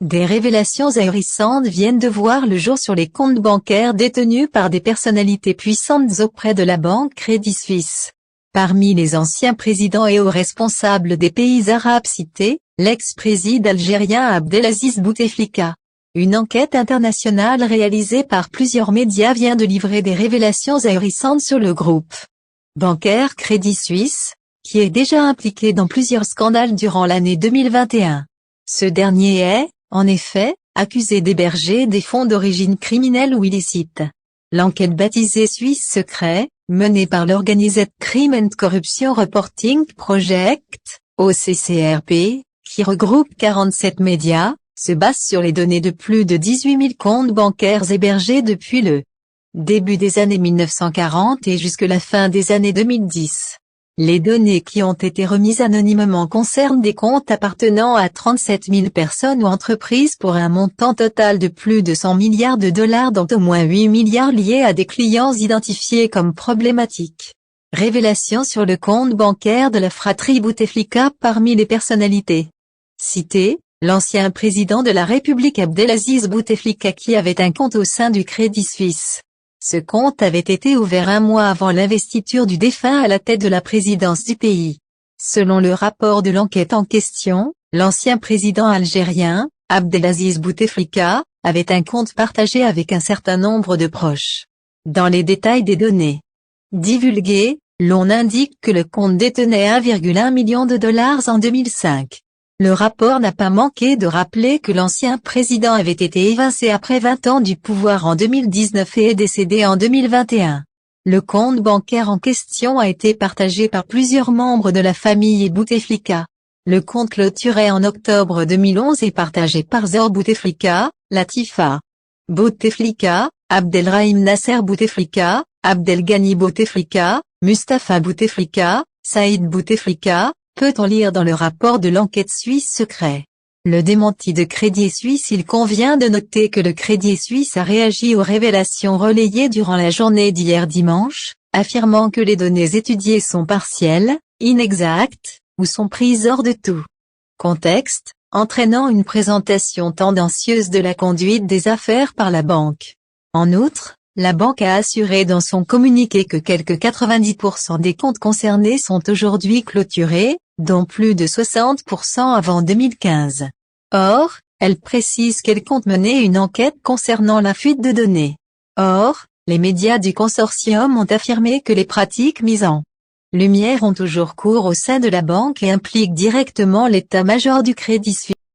Des révélations ahurissantes viennent de voir le jour sur les comptes bancaires détenus par des personnalités puissantes auprès de la banque Crédit Suisse. Parmi les anciens présidents et hauts responsables des pays arabes cités, l'ex-président algérien Abdelaziz Bouteflika. Une enquête internationale réalisée par plusieurs médias vient de livrer des révélations ahurissantes sur le groupe bancaire Crédit Suisse, qui est déjà impliqué dans plusieurs scandales durant l'année 2021. Ce dernier est, en effet, accusé d'héberger des fonds d'origine criminelle ou illicite. L'enquête baptisée Suisse Secret, menée par l'Organized Crime and Corruption Reporting Project, OCCRP, qui regroupe 47 médias, se base sur les données de plus de 18 000 comptes bancaires hébergés depuis le début des années 1940 et jusque la fin des années 2010. Les données qui ont été remises anonymement concernent des comptes appartenant à 37 000 personnes ou entreprises pour un montant total de plus de 100 milliards de dollars dont au moins 8 milliards liés à des clients identifiés comme problématiques. Révélation sur le compte bancaire de la fratrie Bouteflika parmi les personnalités citées, l'ancien président de la République Abdelaziz Bouteflika qui avait un compte au sein du Crédit Suisse. Ce compte avait été ouvert un mois avant l'investiture du défunt à la tête de la présidence du pays. Selon le rapport de l'enquête en question, l'ancien président algérien, Abdelaziz Bouteflika, avait un compte partagé avec un certain nombre de proches. Dans les détails des données divulguées, l'on indique que le compte détenait 1,1 million de dollars en 2005. Le rapport n'a pas manqué de rappeler que l'ancien président avait été évincé après 20 ans du pouvoir en 2019 et est décédé en 2021. Le compte bancaire en question a été partagé par plusieurs membres de la famille Bouteflika. Le compte clôturé en octobre 2011 est partagé par Zor Bouteflika, Latifa Bouteflika, Abdelrahim Nasser Bouteflika, Abdelghani Bouteflika, Mustapha Bouteflika, Saïd Bouteflika, peut-on lire dans le rapport de l'enquête Suisse Secret. Le démenti de Crédit Suisse. Il convient de noter que le Crédit Suisse a réagi aux révélations relayées durant la journée d'hier dimanche, affirmant que les données étudiées sont partielles, inexactes, ou sont prises hors de tout contexte, entraînant une présentation tendancieuse de la conduite des affaires par la banque. En outre, la banque a assuré dans son communiqué que quelque 90% des comptes concernés sont aujourd'hui clôturés, dont plus de 60% avant 2015. Or, elle précise qu'elle compte mener une enquête concernant la fuite de données. Or, les médias du consortium ont affirmé que les pratiques mises en lumière ont toujours cours au sein de la banque et impliquent directement l'état-major du Crédit Suisse.